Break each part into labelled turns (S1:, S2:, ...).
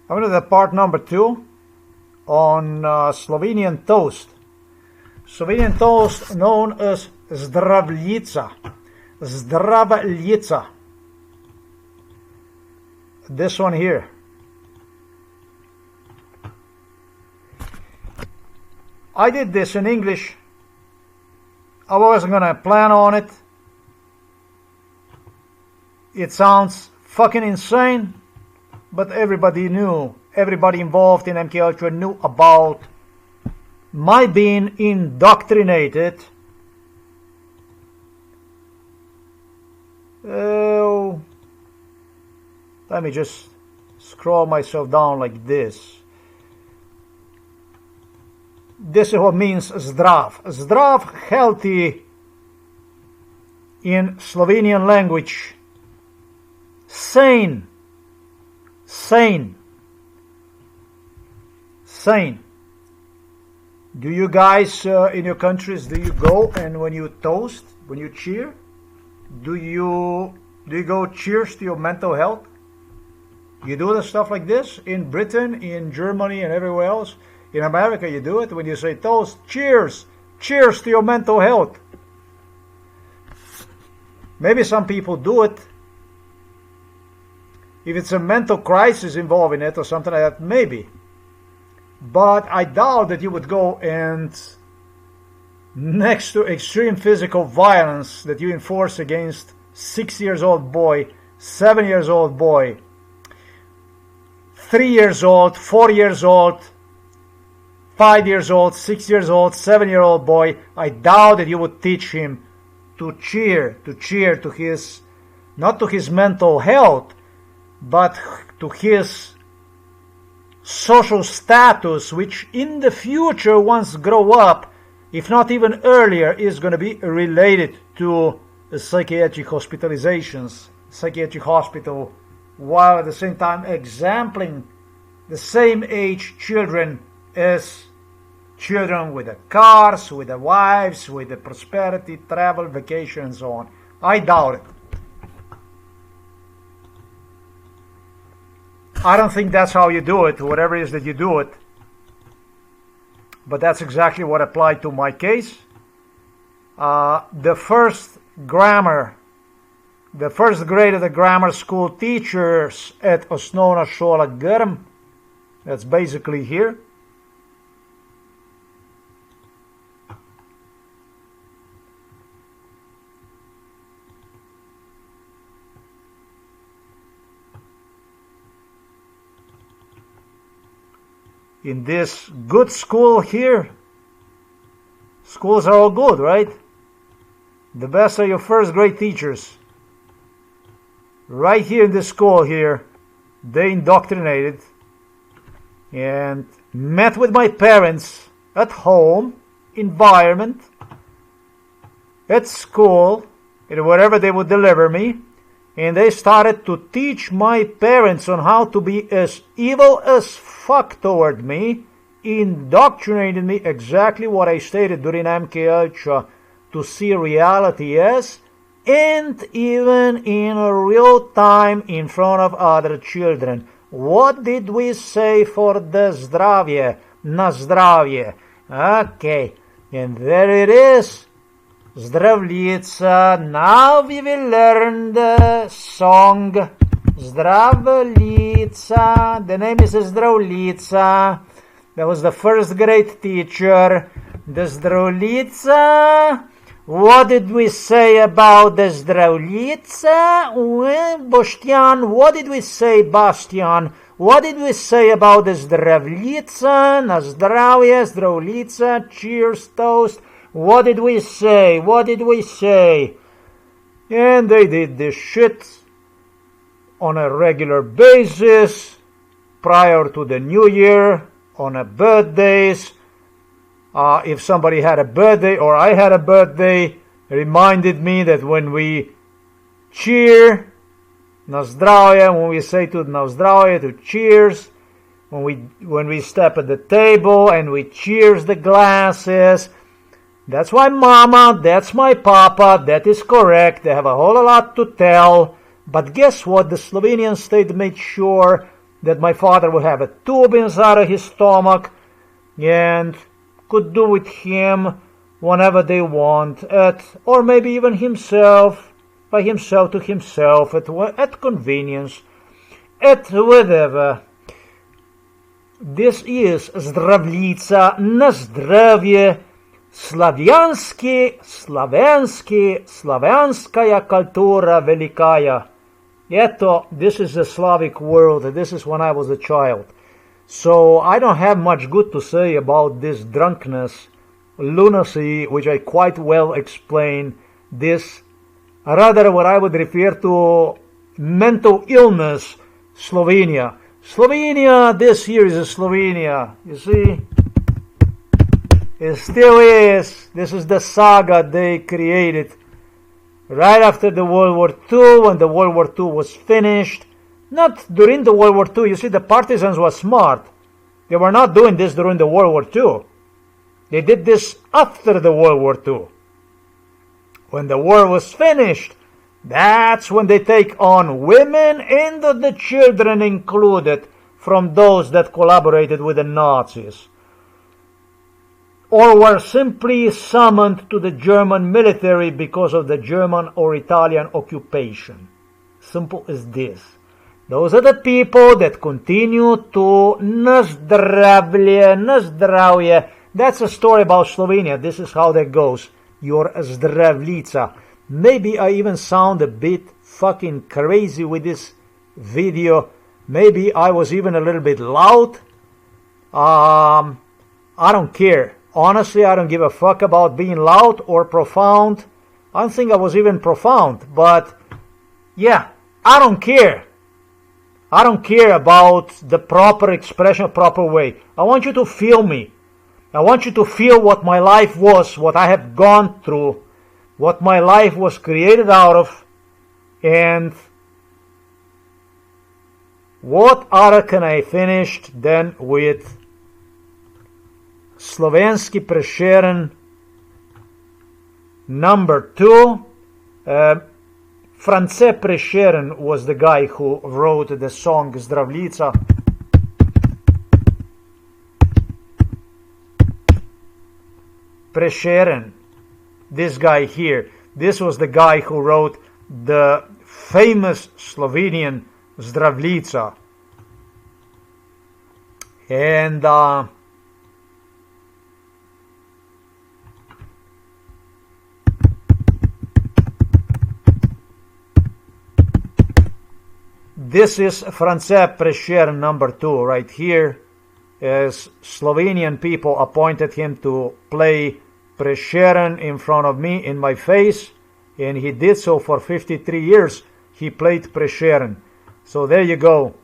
S1: I'm going to do part number 2 on Slovenian toast. Slovenian toast known as ZDRAVLJICA. ZDRAVLJICA. This one here. I did this in English. I wasn't going to plan on it. It sounds fucking insane, but everybody involved in MK Ultra knew about my being indoctrinated. Oh, let me just scroll myself down like this. This is what means zdrav. Zdrav, healthy in Slovenian language. Sane. Sane. Sane. Do you guys in your countries, do you go and when you toast, when you cheer, do you go cheers to your mental health? You do the stuff like this in Britain, in Germany, and everywhere else. In America, you do it when you say toast, cheers, cheers to your mental health. Maybe some people do it. If it's a mental crisis involved in it or something like that, maybe. But I doubt that you would go and, next to extreme physical violence that you enforce against 6-year-old boy, 7-year-old boy, 3 years old, 4 years old, 5 years old, 6 years old, 7-year-old boy, I doubt that you would teach him to cheer to his, not to his mental health, but to his social status, which in the future, once grow up, if not even earlier, is going to be related to psychiatric hospitalizations, psychiatric hospital, while at the same time exempling the same age children as children with the cars, with the wives, with the prosperity, travel, vacation, and so on. I doubt it. I don't think that's how you do it, whatever it is that you do it. But that's exactly what applied to my case. The first grade of the grammar school teachers at Osnovna Šola Grm, that's basically here. In this good school here, schools are all good, right? The best are your first grade teachers. Right here in this school here, they indoctrinated and met with my parents at home, environment, at school, and wherever they would deliver me. And they started to teach my parents on how to be as evil as fuck toward me, indoctrinated me exactly what I stated during MK Ultra to see reality as, and even in real time in front of other children. What did we say for the zdravje? Na zdravje. Okay, and there it is. ZDRAVLJICA. Now we will learn the song. ZDRAVLJICA. The name is ZDRAVLJICA. That was the first grade teacher. The ZDRAVLJICA. What did we say about the ZDRAVLJICA? Boštjan, what did we say, Bastian? What did we say about the ZDRAVLJICA? Na zdravje, ZDRAVLJICA. Cheers, toast. What did we say? What did we say? And they did this shit on a regular basis prior to the new year, on a birthdays. If somebody had a birthday or I had a birthday, reminded me that when we cheer, na zdravje, when we say to na zdravje, to cheers, when we step at the table and we cheers the glasses. That's my mama, that's my papa, that is correct. They have a whole lot to tell. But guess what? The Slovenian state made sure that my father would have a tube inside of his stomach and could do with him whenever they want, or maybe even himself, by himself to himself, at convenience, at whatever. This is Zdravljica na zdravje, slavenskaya kultura velikaya. Eto, this is the Slavic world. This is when I was a child. So I don't have much good to say about this drunkenness, lunacy, which I quite well explain. This, rather what I would refer to mental illness, Slovenia. Slovenia, this here is a Slovenia. You see? It still is. This is the saga they created right after the World War II, when the World War II was finished. Not during the World War II. You see, the partisans were smart. They were not doing this during the World War II. They did this after the World War II. When the war was finished, that's when they take on women and the children included from those that collaborated with the Nazis, or were simply summoned to the German military because of the German or Italian occupation. Simple as this. Those are the people that continue to na zdravje. That's a story about Slovenia. This is how that goes. Your Zdravljica. Maybe I even sound a bit fucking crazy with this video. Maybe I was even a little bit loud. I don't care. Honestly, I don't give a fuck about being loud or profound. I don't think I was even profound. But, yeah, I don't care. I don't care about the proper expression, proper way. I want you to feel me. I want you to feel what my life was, what I have gone through, what my life was created out of, and what other can I finish then with Slovenski Prešeren number 2. France Prešeren was the guy who wrote the song Zdravljica. Prešeren, this guy here, this was the guy who wrote the famous Slovenian Zdravljica. And this is France Prešeren number 2 right here, as Slovenian people appointed him to play Prešeren in front of me, in my face, and he did so for 53 years. He played Prešeren. So there you go.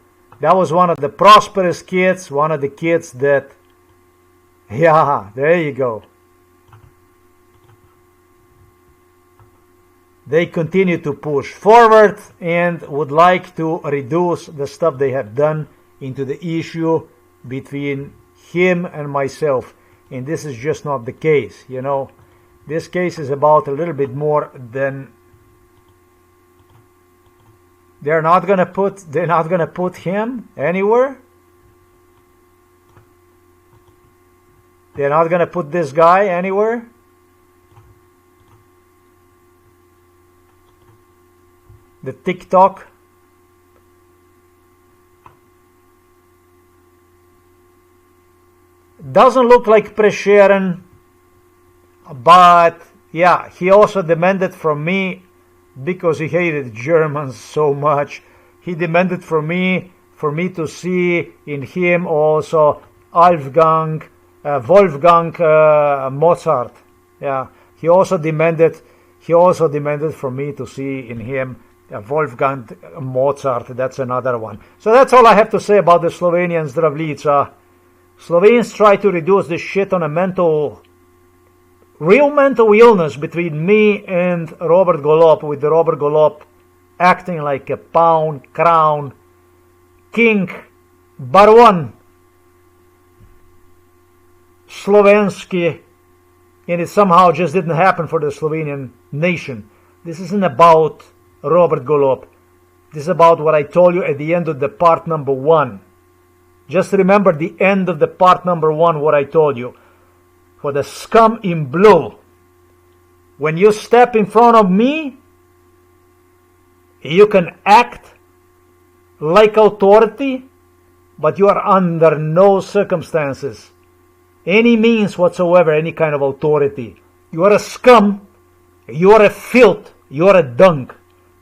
S1: That was one of the prosperous kids, one of the kids that, yeah, there you go. They continue to push forward and would like to reduce the stuff they have done into the issue between him and myself. And this is just not the case, you know. This case is about a little bit more than... They're not gonna put him anywhere. They're not gonna put this guy anywhere. The TikTok. Doesn't look like Prešeren, but yeah, he also demanded from me, because he hated Germans so much, he demanded from me to see in him also Wolfgang Mozart. Yeah, he also demanded from me to see in him Wolfgang Mozart. That's another one. So that's all I have to say about the Slovenian Zdravljica. Slovenes try to reduce this shit on a real mental illness between me and Robert Golob, with the Robert Golob acting like a pound, crown, king, baron, Slovensky, and it somehow just didn't happen for the Slovenian nation. This isn't about Robert Golob. This is about what I told you at the end of the part number 1. Just remember the end of the part number 1, what I told you. For the scum in blue, when you step in front of me, you can act like authority, but you are under no circumstances, any means whatsoever, any kind of authority. You are a scum, you are a filth, you are a dung.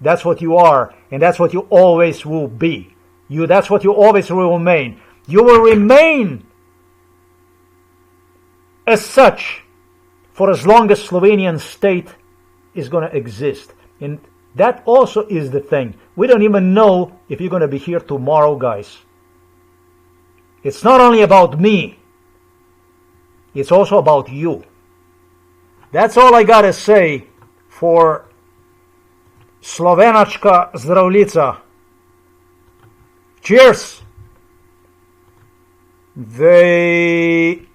S1: That's what you are, and that's what you always will be. That's what you always will remain. You will remain as such for as long as Slovenian state is going to exist. And that also is the thing. We don't even know if you're going to be here tomorrow, guys. It's not only about me. It's also about you. That's all I gotta say for Slovenačka zdravljica. Cheers! The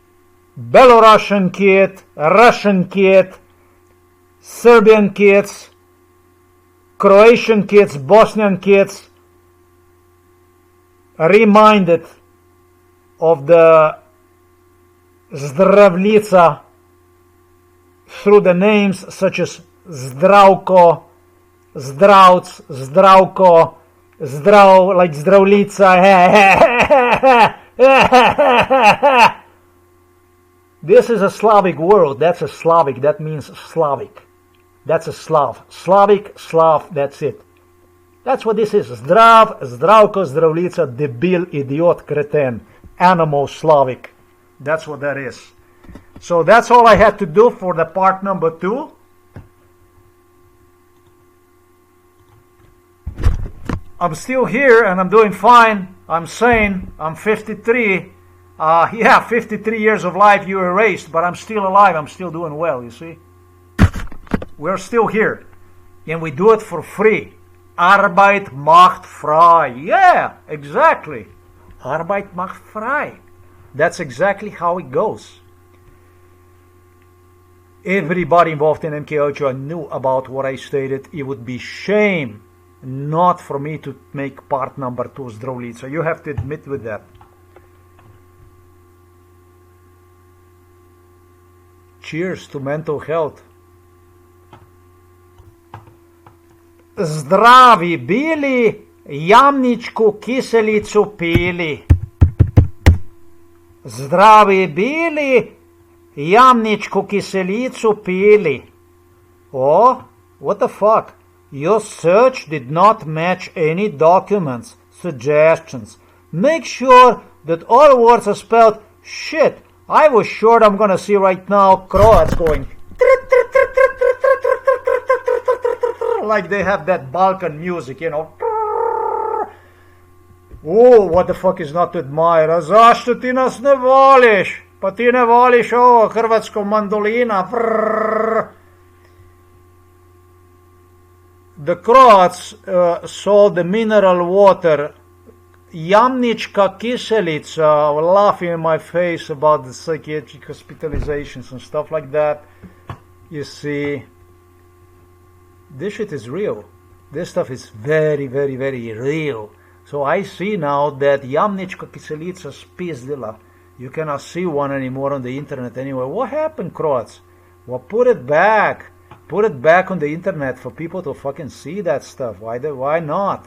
S1: Belarusian kid, Russian kid, Serbian kids, Croatian kids, Bosnian kids, reminded of the Zdravljica through the names such as Zdravko, Zdravc, Zdravko, Zdrav, like Zdravljica. This is a Slavic word. That's a Slavic. That means Slavic. That's a Slav. Slavic, Slav, that's it. That's what this is. Zdrav, Zdravko, Zdravljica, debil, idiot, kreten, animal, Slavic. That's what that is. So that's all I had to do for the part number 2. I'm still here and I'm doing fine. I'm sane. I'm 53. 53 years of life you erased, but I'm still alive. I'm still doing well, you see. We're still here. And we do it for free. Arbeit macht frei. Yeah, exactly. Arbeit macht frei. That's exactly how it goes. Everybody involved in MKUltra knew about what I stated. It would be shame not for me to make part number 2 Zdravljica. You have to admit with that. Cheers to mental health. Zdravi bili, jamničku kiselicu pili. Zdravi bili, jamničku kiselicu pili. Oh, what the fuck? Your search did not match any documents, suggestions. Make sure that all words are spelled shit. I was sure I'm gonna see right now Croats going like they have that Balkan music, you know. Oh, what the fuck is not to admire? A zašto ti nas ne voliš? Pa ti ne voliš ovo hrvatsko mandolina. The Croats sold the mineral water Jamnička kiselica, laughing in my face about the psychiatric hospitalizations and stuff like that. You see, this shit is real. This stuff is very, very, very real. So I see now that Jamnička kiselica spizdila. You cannot see one anymore on the internet anywhere. What happened, Croats? Well, put it back. Put it back on the internet for people to fucking see that stuff. Why not?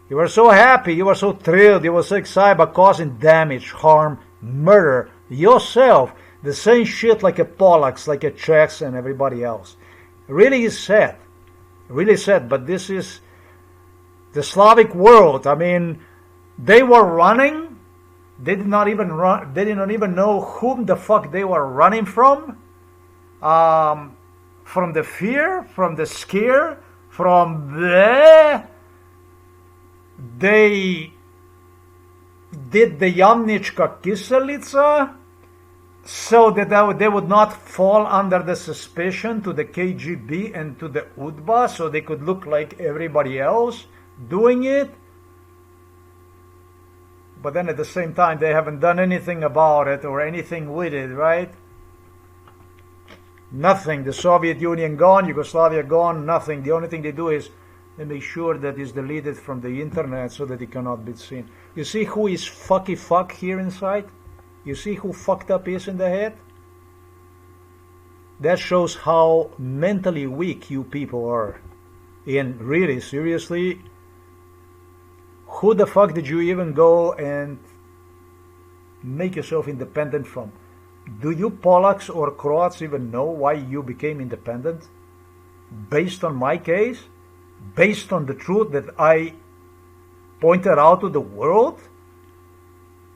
S1: You were so happy, you were so thrilled, you were so excited about causing damage, harm, murder, yourself. The same shit like a Polacks, like a Czechs and everybody else. Really is sad. Really sad, but this is the Slavic world. I mean, they were running. They did not even run. They did not even know whom the fuck they were running from. From the fear, from the scare, from the... They did the Jamnička kiselica so that they would not fall under the suspicion to the KGB and to the UDBA, so they could look like everybody else doing it. But then at the same time, they haven't done anything about it or anything with it, right? Nothing. The Soviet Union gone, Yugoslavia gone, nothing. The only thing they do is and make sure that it's deleted from the internet so that it cannot be seen. You see who is fucky fuck here inside? You see who fucked up is in the head? That shows how mentally weak you people are. And really, seriously, who the fuck did you even go and make yourself independent from? Do you Polacks or Croats even know why you became independent? Based on my case? Based on the truth that I pointed out to the world?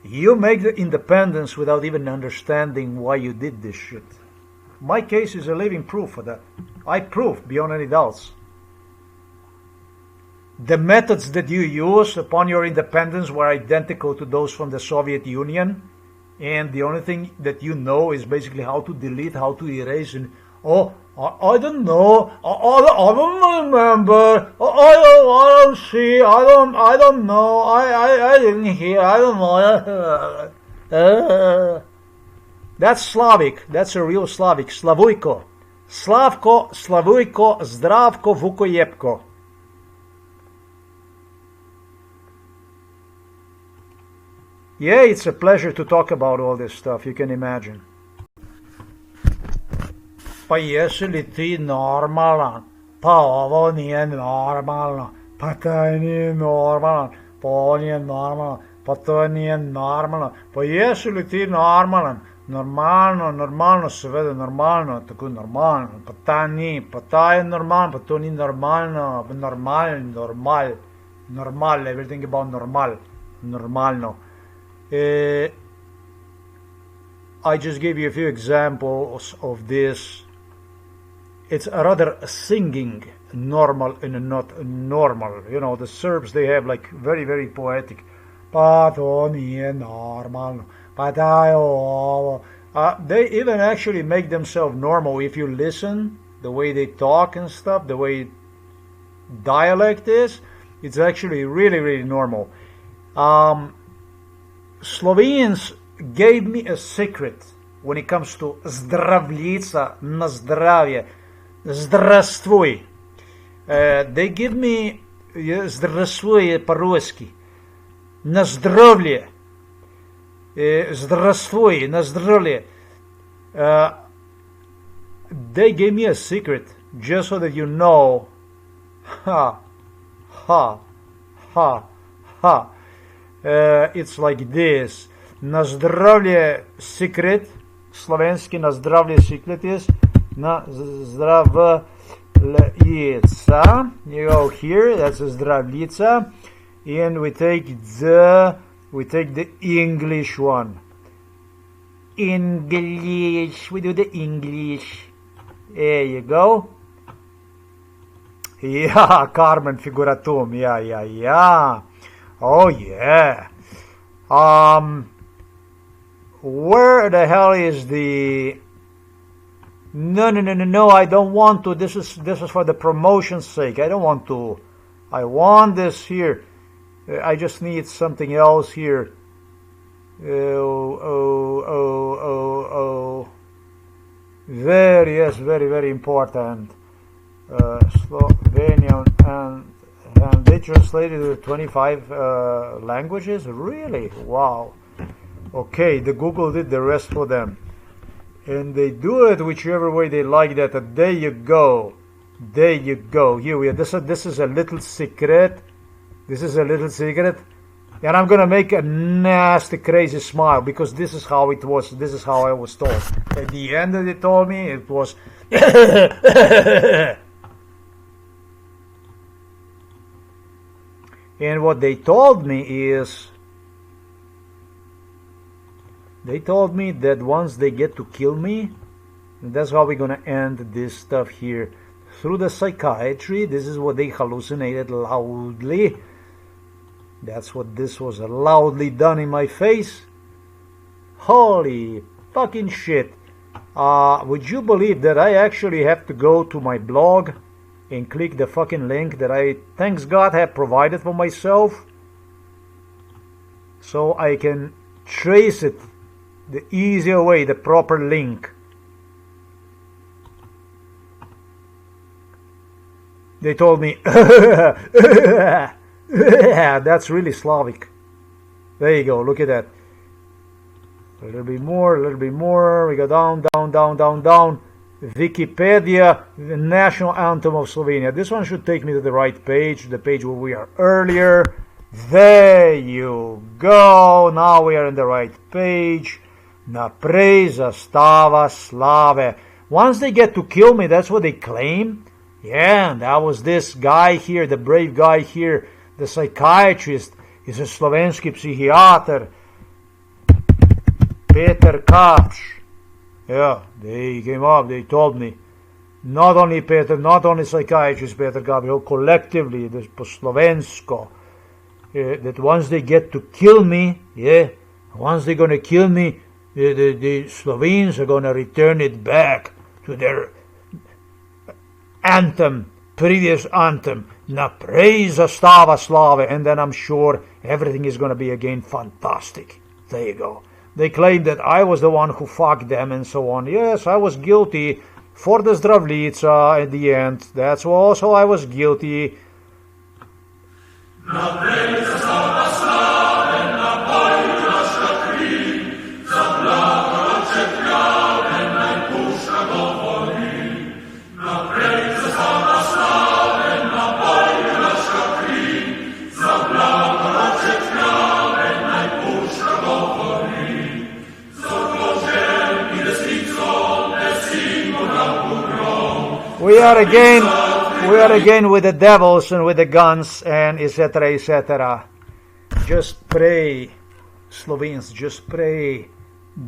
S1: You make the independence without even understanding why you did this shit. My case is a living proof for that. I prove beyond any doubts. The methods that you use upon your independence were identical to those from the Soviet Union. And the only thing that you know is basically how to delete, how to erase. And, I don't know. I don't remember. I don't see. I don't know. I didn't hear. I don't know. That's Slavic. That's a real Slavic. Slavujko. Slavko, Slavujko, Zdravko, Vukojepko. Yeah, it's a pleasure to talk about all this stuff, you can imagine. Pa jesi li ti normalan? Pa ovo nije normalno. Pa taj nije normalan. Pa ovo nije normalno. Pa to nije normalno. Pa jesi li ti normalan? Normalno, seveda normalno, tako normalno. Pa ta ni, pa ta je normalno, pa to ni normalno. Normal, everything about normalno. I just gave you a few examples of this. It's rather singing normal and not normal. You know, the Serbs, they have like very, very poetic. Pa to nije normalno. Pa daj ovo. They even actually make themselves normal if you listen, the way they talk and stuff, the way dialect is. It's actually really, really normal. Slovenians gave me a secret when it comes to zdravljica, na zdravje, zdravstvuj. They give me zdravstvuj je по-русски, na zdravlje, zdravstvuj, na zdravlje. They gave me a secret just so that you know. It's like this. Na zdravlje secret, slovenski na zdravlje secret is na zdravljica. You go here, that's a zdravljica, and we take the English one. English, we do the English. There you go. Yeah, Carmen figuratum. Yeah. Oh yeah. Where the hell is the? No, I don't want to. This is for the promotion's sake. I don't want to. I want this here. I just need something else here. Very important. Slovenian and they translated to 25 languages. Really? Wow. Okay, the Google did the rest for them, and they do it whichever way they like that. There you go. Here we are. This is a little secret. And I'm gonna make a nasty, crazy smile because this is how it was. This is how I was told. At the end, they told me it was. And what they told me is, they told me that once they get to kill me, that's how we're gonna end this stuff here. Through the psychiatry, this is what they hallucinated loudly. That's what this was loudly done in my face. Holy fucking shit. Would you believe that I actually have to go to my blog and click the fucking link that I, thanks God, have provided for myself, so I can trace it the easier way, the proper link. They told me, that's really Slavic. There you go, look at that. A little bit more, a little bit more. We go down, down, down, down, down. Wikipedia, the national anthem of Slovenia. This one should take me to the right page, the page where we are earlier. There you go. Now we are on the right page. Naprej zastava slave. Once they get to kill me, that's what they claim. Yeah, that was this guy here, the brave guy here, the psychiatrist. He's a Slovenski psychiater. Peter Kapš. Yeah, they came up, they told me. Not only Peter, not only psychiatrist Peter Kapš, collectively, the po-slovensko. That once they get to kill me, yeah, once they're going to kill me, the Slovenes are going to return it back to their anthem, previous anthem, Naprej zastava slave, and then I'm sure everything is going to be again fantastic. There you go. They claim that I was the one who fucked them and so on. Yes, I was guilty for the Zdravljica at the end. That's also I was guilty. We are again with the devils and with the guns and etc. etc. Just pray, Slovenes, just pray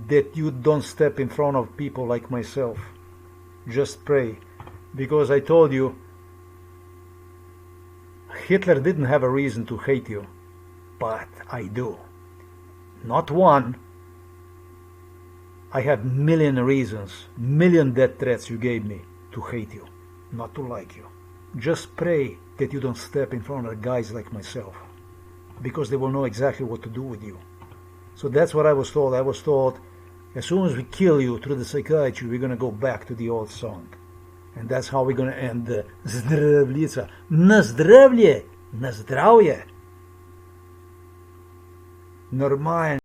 S1: that you don't step in front of people like myself. Just pray, because I told you, Hitler didn't have a reason to hate you, but I do. Not one. I have million reasons, million death threats you gave me to hate you, not to like you. Just pray that you don't step in front of guys like myself, because they will know exactly what to do with you. So that's what I was told. I was told, as soon as we kill you through the psychiatry, we're going to go back to the old song. And that's how we're going to end the ZDRAVLJICA. Na zdravlje, na zdravje. Normal.